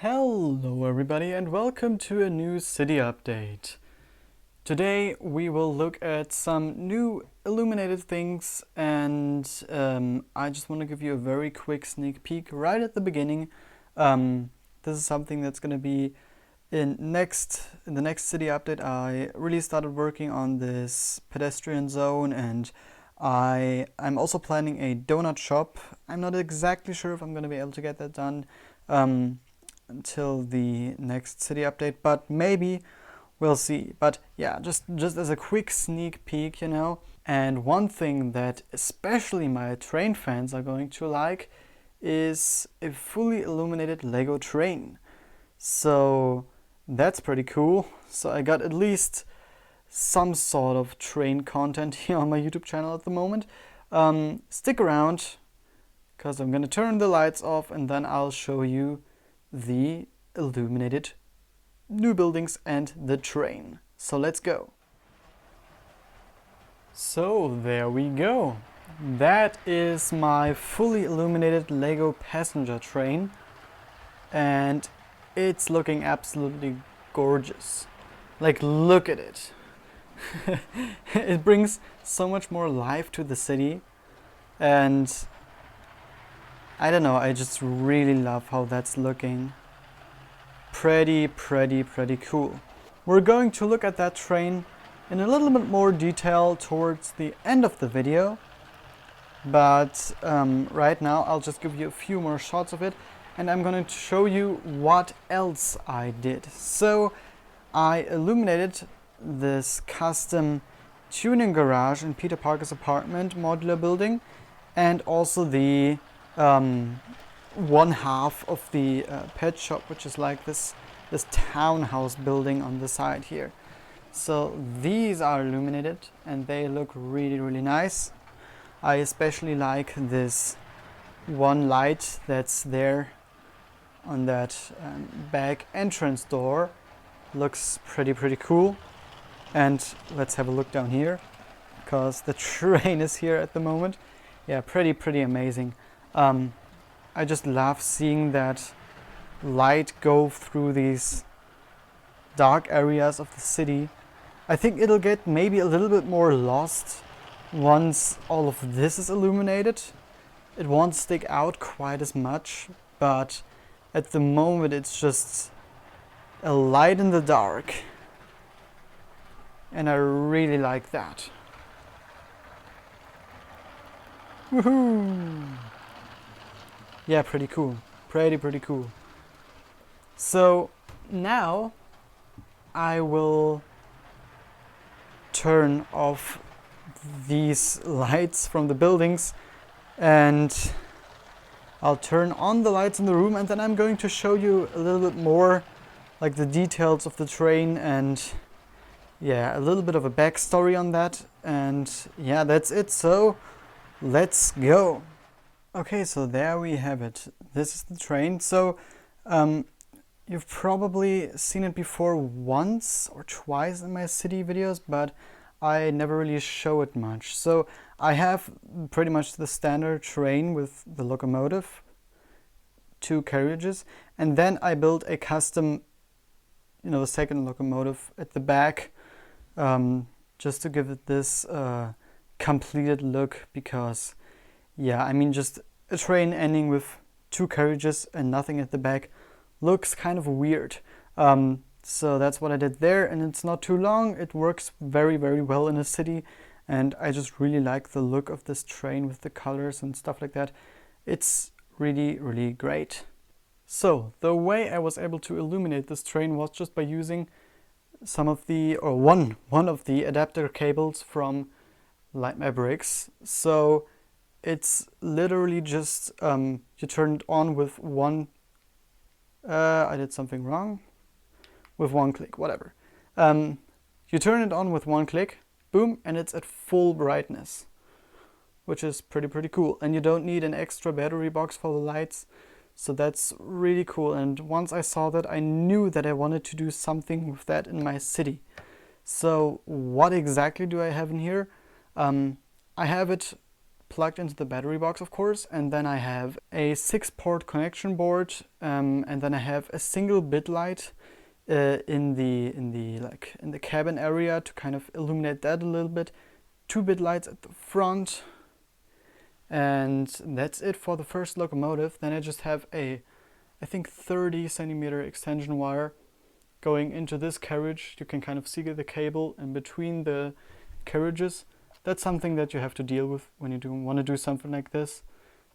Hello everybody and welcome to a new city update. Today we will look at some new illuminated things and I just want to give you a very quick sneak peek right at the beginning. This is something that's going to be in the next city update. I really started working on this pedestrian zone and I'm also planning a donut shop. I'm not exactly sure if I'm going to be able to get that done until the next city update, but maybe we'll see. But yeah, just as a quick sneak peek, And one thing that especially my train fans are going to like is a fully illuminated Lego train. So that's pretty cool. So I got at least some sort of train content here on my YouTube channel at the moment. Stick around, because I'm gonna turn the lights off and then I'll show you the illuminated new buildings and the train. So let's go. So there we go. That is my fully illuminated Lego passenger train and it's looking absolutely gorgeous. Like, look at it. It brings so much more life to the city and I don't know, I just really love how that's looking. Pretty cool. We're going to look at that train in a little bit more detail towards the end of the video, but right now I'll just give you a few more shots of it and I'm going to show you what else I did. So I illuminated this custom tuning garage in Peter Parker's apartment modular building and also the one half of the pet shop, which is like this townhouse building on the side here. So these are illuminated and they look really nice. I especially like this one light that's there on that back entrance door. Looks pretty cool. And let's have a look down here, because the train is here at the moment. Yeah, pretty amazing. I just love seeing that light go through these dark areas of the city. I think it'll get maybe a little bit more lost once all of this is illuminated. It won't stick out quite as much, but at the moment it's just a light in the dark. And I really like that. Woohoo! Yeah, pretty cool. Pretty cool. So now I will turn off these lights from the buildings and I'll turn on the lights in the room and then I'm going to show you a little bit more like the details of the train and yeah, a little bit of a backstory on that. And yeah, that's it. So let's go. Okay, so there we have it. This is the train. So you've probably seen it before once or twice in my city videos, but I never really show it much. So I have pretty much the standard train with the locomotive, 2 carriages, and then I built a custom, second locomotive at the back, just to give it this completed look, because yeah, I mean, just a train ending with 2 carriages and nothing at the back looks kind of weird. So that's what I did there, and it's not too long. It works very well in a city, and I just really like the look of this train with the colors and stuff like that. It's really great. So the way I was able to illuminate this train was just by using some of the, or one of the adapter cables from Light My Bricks. So it's literally just you turn it on with one I did something wrong. With one click, whatever. You turn it on with one click, boom, and it's at full brightness, which is pretty cool. And you don't need an extra battery box for the lights, so that's really cool. And once I saw that, I knew that I wanted to do something with that in my city. So what exactly do I have in here? I have it plugged into the battery box, of course, and then I have a 6-port connection board, and then I have a single bit light in the cabin area to kind of illuminate that a little bit. 2 bit lights at the front, and that's it for the first locomotive. Then I just have a, I think, 30 centimeter extension wire going into this carriage. You can kind of see the cable in between the carriages. That's something that you have to deal with when you want to do something like this.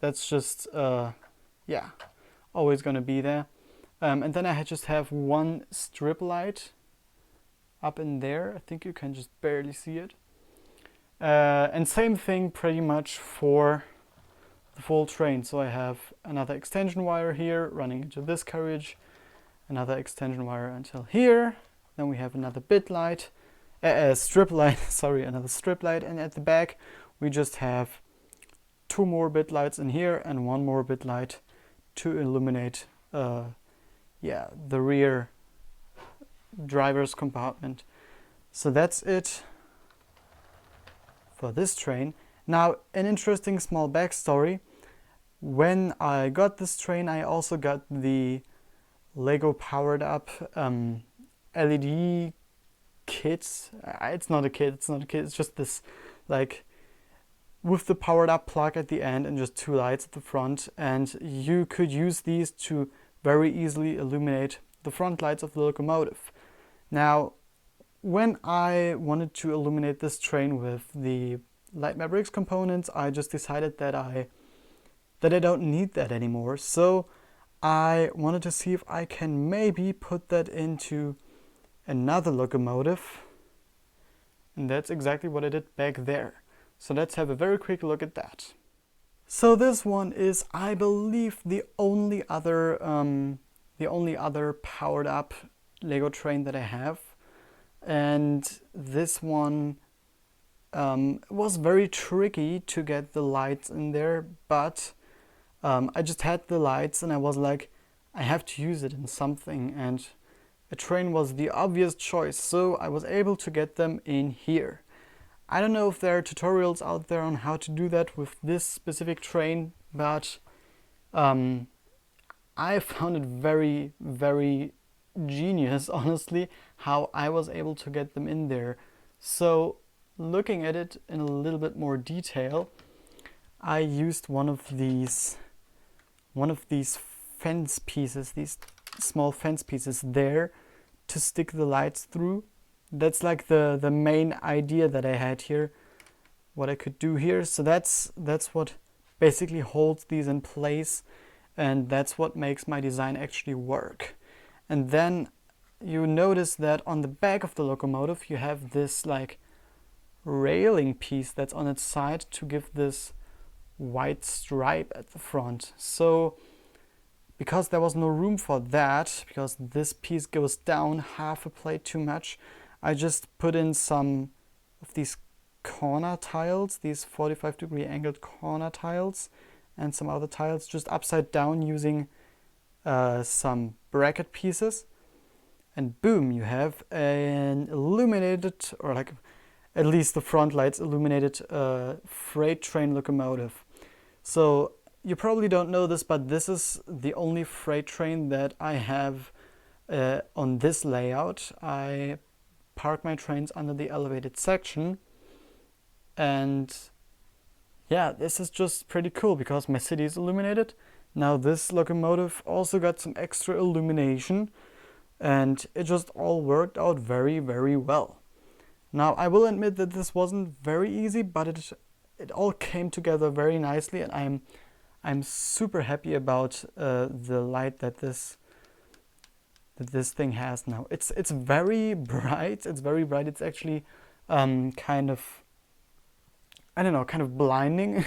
That's just, yeah, always going to be there. And then I just have one strip light up in there. I think you can just barely see it. And same thing pretty much for the full train. So I have another extension wire here running into this carriage, another extension wire until here. Then we have another bit light. Strip light, sorry, another strip light, and at the back we just have 2 more bit lights in here and 1 more bit light to illuminate the rear driver's compartment. So that's it for this train. Now, an interesting small backstory. When I got this train, I also got the Lego powered up LED kit. It's not a kit, it's just this, like, with the powered up plug at the end and just 2 lights at the front, and you could use these to very easily illuminate the front lights of the locomotive. Now, when I wanted to illuminate this train with the Light Mavericks components, I just decided that I don't need that anymore. So I wanted to see if I can maybe put that into another locomotive, and that's exactly what I did back there. So let's have a very quick look at that. So this one is, I believe, the only other powered up Lego train that I have, and this one was very tricky to get the lights in there, but I just had the lights and I was like, I have to use it in something, and a train was the obvious choice, so I was able to get them in here. I don't know if there are tutorials out there on how to do that with this specific train, but I found it very, very genius, honestly, how I was able to get them in there. So looking at it in a little bit more detail, I used one of these fence pieces, these small fence pieces there to stick the lights through. That's like the main idea that I had here, what I could do here. So that's what basically holds these in place, and that's what makes my design actually work. And then you notice that on the back of the locomotive you have this like railing piece that's on its side to give this white stripe at the front. So because there was no room for that, because this piece goes down half a plate too much, I just put in some of these corner tiles, these 45-degree angled corner tiles, and some other tiles just upside down using some bracket pieces. And boom, you have an illuminated, or like at least the front lights illuminated freight train locomotive. So you probably don't know this, but this is the only freight train that I have on this layout. I park my trains under the elevated section, and yeah, this is just pretty cool because my city is illuminated. Now this locomotive also got some extra illumination, and it just all worked out very, very well. Now I will admit that this wasn't very easy, but it all came together very nicely, and I'm super happy about the light that this thing has now. It's very bright. It's very bright. It's actually kind of, I don't know, kind of blinding.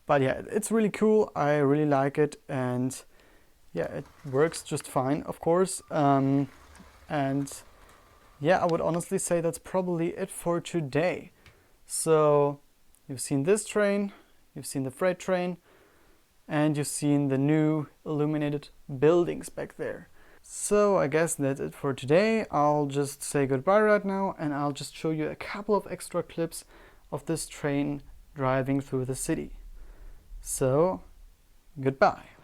But yeah, it's really cool. I really like it, and yeah, it works just fine, of course. And yeah, I would honestly say that's probably it for today. So you've seen this train, you've seen the freight train, and you've seen the new illuminated buildings back there. So I guess that's it for today. I'll just say goodbye right now, and I'll just show you a couple of extra clips of this train driving through the city. So, goodbye.